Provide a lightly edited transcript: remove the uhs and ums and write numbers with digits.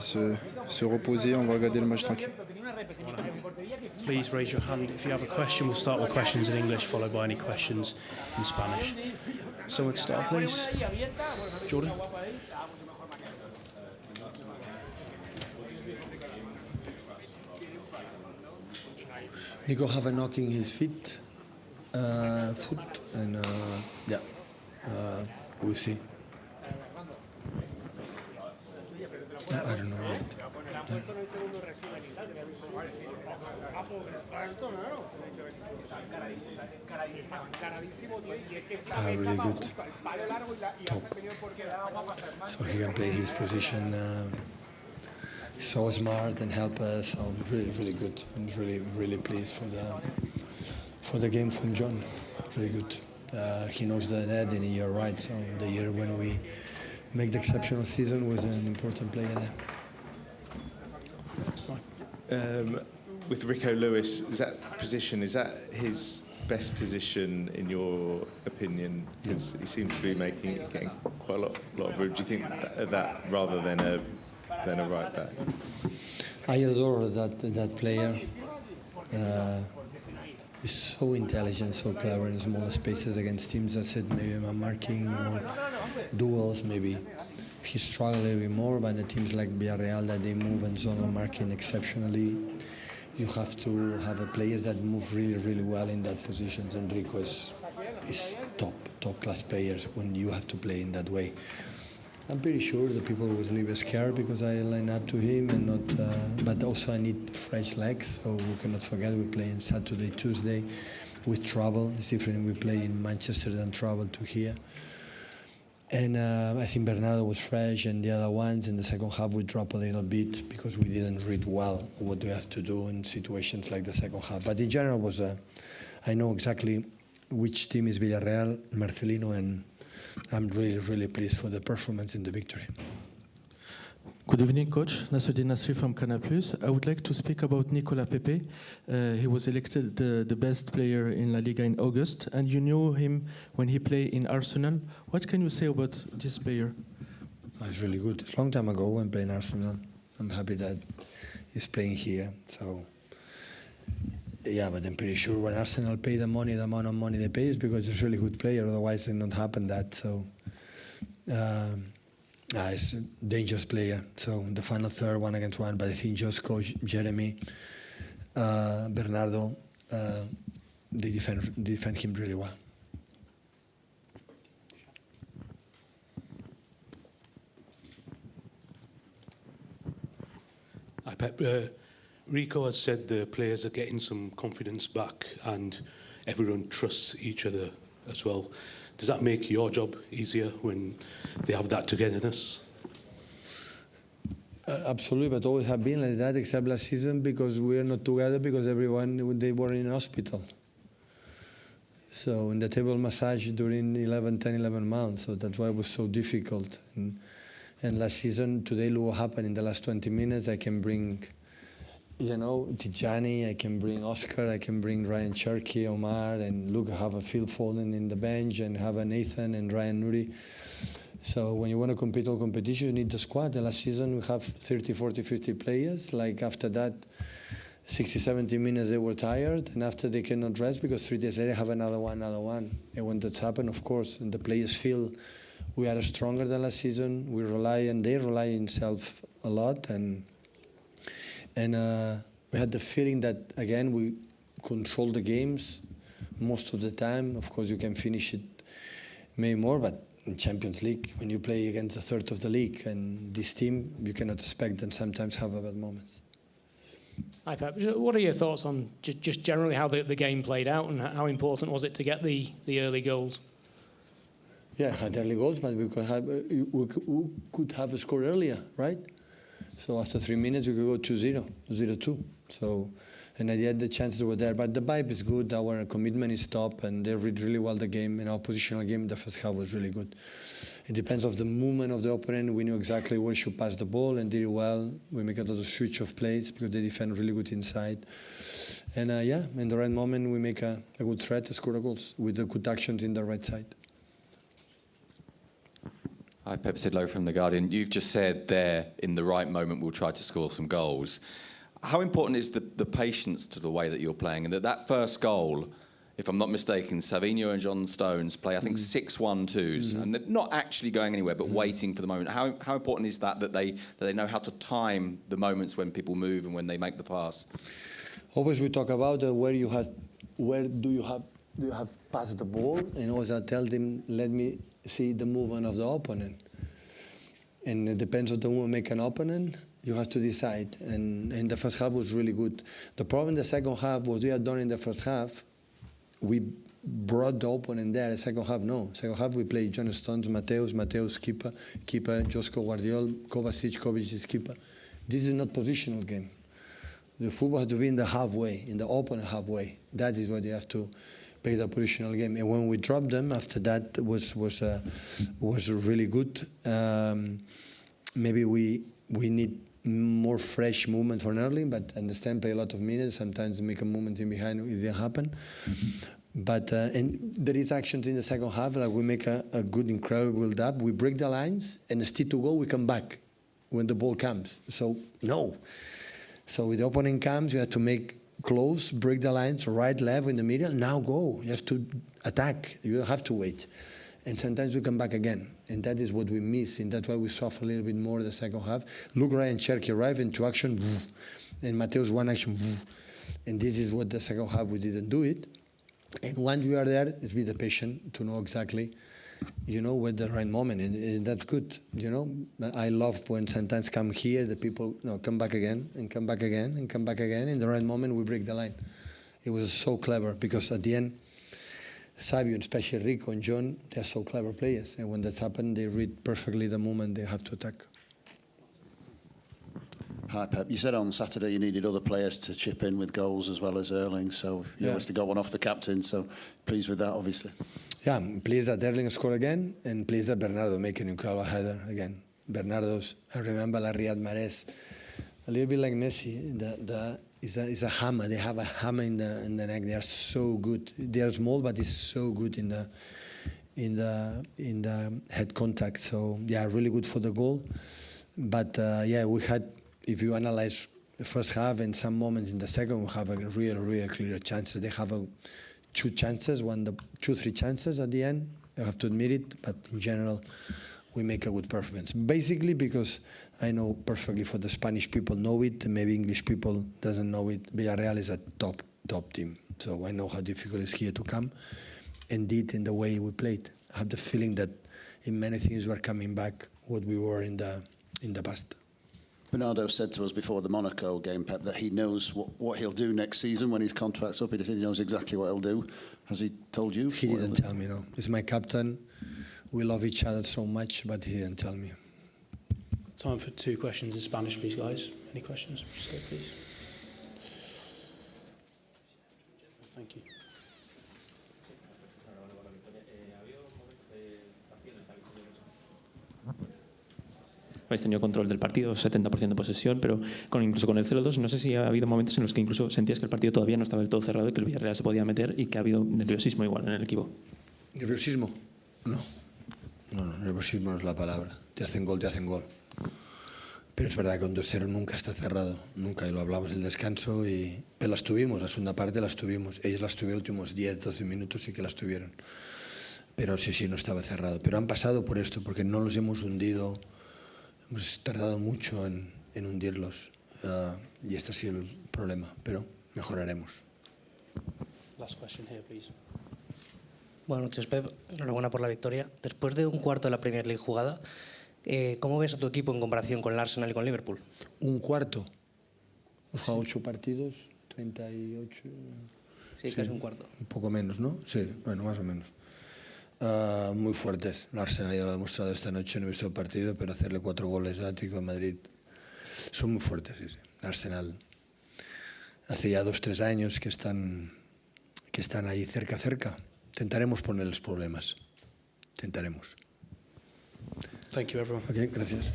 Se reposer, on va regarder le match tranquille. Please raise your hand if you have a question. We'll start with questions in English, followed by any questions in Spanish. Someone to start, please. Jordan. Nico have a knock in his foot, and we'll see. I don't know yet. Really good. Top. So he can play his position. So smart and help us. So really good. I'm really pleased for the game from John. Really good. He knows the net, and you're right. So the year when we make the exceptional season was an important player there. With Rico Lewis, is that his best position in your opinion? Because he seems to be getting quite a lot of room. Do you think that rather than a right back? I adore that player. He's so intelligent, so clever in smaller spaces against teams that said maybe I'm marking or duels. Maybe he struggled a little bit more, but the teams like Villarreal that they move and zonal marking exceptionally. You have to have a players that move really well in that position. And Rico is top class players when you have to play in that way. I'm pretty sure the people was a little bit scared because I line up to him and not. But also I need fresh legs, so we cannot forget we play on Saturday, Tuesday, with travel. It's different. We play in Manchester than travel to here. And I think Bernardo was fresh, and the other ones in the second half we dropped a little bit because we didn't read well what we have to do in situations like the second half. But in general, I know exactly which team is Villarreal, Marcelino, and I'm really pleased for the performance in the victory. Good evening, Coach. Nasruddin Nasri from Canal+. I would like to speak about Nicolas Pepe. He was elected the best player in La Liga in August, and you knew him when he played in Arsenal. What can you say about this player? It's really good. It's a long time ago when playing Arsenal. I'm happy that he's playing here. So, yeah, but I'm pretty sure when Arsenal pay the amount of money they pay is because it's a really good player. Otherwise, it don't happen that. So. He's a dangerous player. So the final third, 1-against-1, but I think just coach Jeremy, Bernardo, they defend him really well. Hi, Pep. Rico has said the players are getting some confidence back and everyone trusts each other as well. Does that make your job easier when they have that togetherness? Absolutely, but always have been like that, except last season because we are not together because they were in hospital. So in the table massage during 11 months, so that's why it was so difficult. And last season, today, look what happened in the last 20 minutes. I can bring, Tijani, I can bring Oscar, I can bring Ryan Cherky, Omar, and look, I have a Phil Foden in the bench, and have a Nathan and Ryan Nuri. So when you want to compete all competition, you need the squad. The last season, we have 30, 40, 50 players. Like after that, 60, 70 minutes, they were tired, and after they cannot rest because 3 days later, have another one. And when that's happened, of course, and the players feel we are stronger than last season. We rely, and they rely on themselves a lot, and we had the feeling that, again, we control the games most of the time. Of course, you can finish it maybe more, but in Champions League, when you play against a third of the league, and this team, you cannot expect them sometimes have bad moments. Hi, Pep. What are your thoughts on just generally how the game played out, and how important was it to get the early goals? Yeah, had early goals, but we could have scored earlier, right? So after 3 minutes, we could go 2-0, 0-2. So, and at the end, the chances were there. But the vibe is good. Our commitment is top, and they read really well the game. And our positional game in the first half was really good. It depends on the movement of the opponent. We knew exactly where we should pass the ball and did it well. We make a lot of switch of plays because they defend really good inside. And in the right moment, we make a good threat to score the goals with the good actions in the right side. Hi, Pep Sidlow from The Guardian. You've just said there, in the right moment, we'll try to score some goals. How important is the patience to the way that you're playing? And that first goal, if I'm not mistaken, Savinho and John Stones play, I think, 6-1-2s, and they're not actually going anywhere, but waiting for the moment. How important is that they know how to time the moments when people move and when they make the pass? Always we talk about where do you have passed the ball, and always I tell them, let me see the movement of the opponent. And it depends on the movement make an opponent, you have to decide. And the first half was really good. The problem in the second half, what we had done in the first half, we brought the opponent there. The second half, no. Second half, we played John Stones, Mateus keeper, Josko Guardiola, Kovacic is keeper. This is not positional game. The football has to be in the halfway, in the opponent halfway. That is what you have to play the positional game. And when we dropped them, after that was really good. Maybe we need more fresh movement for Erling, but understand play a lot of minutes. Sometimes make a movement in behind, it didn't happen. But and there is actions in the second half, like we make a good, incredible build-up. We break the lines, and still to go, we come back when the ball comes. So no. So with the opponent comes, you have to make close, break the lines, right, left, in the middle. Now go. You have to attack. You don't have to wait. And sometimes we come back again. And that is what we miss. And that's why we suffer a little bit more the second half. Look, Ryan Cherky arrived into action, and Mateus one action. And this is what the second half we didn't do it. And once you are there, it's be the patient to know exactly, with the right moment. And that's good, I love when sometimes come here, the people come back again, and come back again, and come back again. In the right moment, we break the line. It was so clever, because at the end, Savio, and especially Rico and John, they're so clever players. And when that's happened, they read perfectly the moment they have to attack. Hi, Pep. You said on Saturday you needed other players to chip in with goals as well as Erling, so you obviously got one off the captain, so pleased with that, obviously. Yeah, I'm pleased that Erling scored again, and pleased that Bernardo make an incredible header again. Bernardo's, I remember La Riyad Mahrez, a little bit like Messi, is a hammer. They have a hammer in the neck. They are so good. They are small, but it's so good in the head contact. So yeah, really good for the goal. But we had, if you analyze the first half and some moments in the second, we have a real clear chances. They have two chances, three chances at the end. I have to admit it, but in general, we make a good performance. Basically because I know perfectly for the Spanish people know it, and maybe English people doesn't know it. Villarreal is a top team. So I know how difficult it is here to come, and did in the way we played. I have the feeling that in many things we're coming back what we were in the past. Bernardo said to us before the Monaco game, Pep, that he knows what he'll do next season when his contract's up. He said he knows exactly what he'll do. Has he told you? He didn't tell me, no. He's my captain. We love each other so much, but he didn't tell me. Time for 2 questions in Spanish, please, guys. Any questions? Stay, please. Thank you. Habéis tenido control del partido, 70% de posesión, pero incluso con el 0-2, no sé si ha habido momentos en los que incluso sentías que el partido todavía no estaba del todo cerrado y que el Villarreal se podía meter y que ha habido nerviosismo igual en el equipo. ¿Nerviosismo? No, nerviosismo no es la palabra. Te hacen gol. Pero es verdad que un 2-0 nunca está cerrado, nunca, y lo hablamos en el descanso, pero las tuvimos, la segunda parte las tuvimos. Ellos las tuvieron los últimos 10-12 minutos, sí que las tuvieron. Pero sí, no estaba cerrado. Pero han pasado por esto, porque no los hemos hundido. Hemos tardado mucho en hundirlos, y este ha sido el problema, pero mejoraremos. Last question here, please. Buenas noches, Pep. Enhorabuena por la victoria. Después de un cuarto de la Premier League jugada, ¿cómo ves a tu equipo en comparación con el Arsenal y con Liverpool? Un cuarto. Hemos jugado 8 partidos, 38... Sí, casi un cuarto. Un poco menos, ¿no? Sí, bueno, más o menos. Muy fuertes. El Arsenal ya lo ha demostrado esta noche, no he visto el partido, pero hacerle 4 goles a Atlético de Madrid son muy fuertes, sí. Arsenal hace ya 2-3 años que están ahí cerca. Intentaremos ponerles problemas. Intentaremos. Thank you, everyone. Okay, gracias.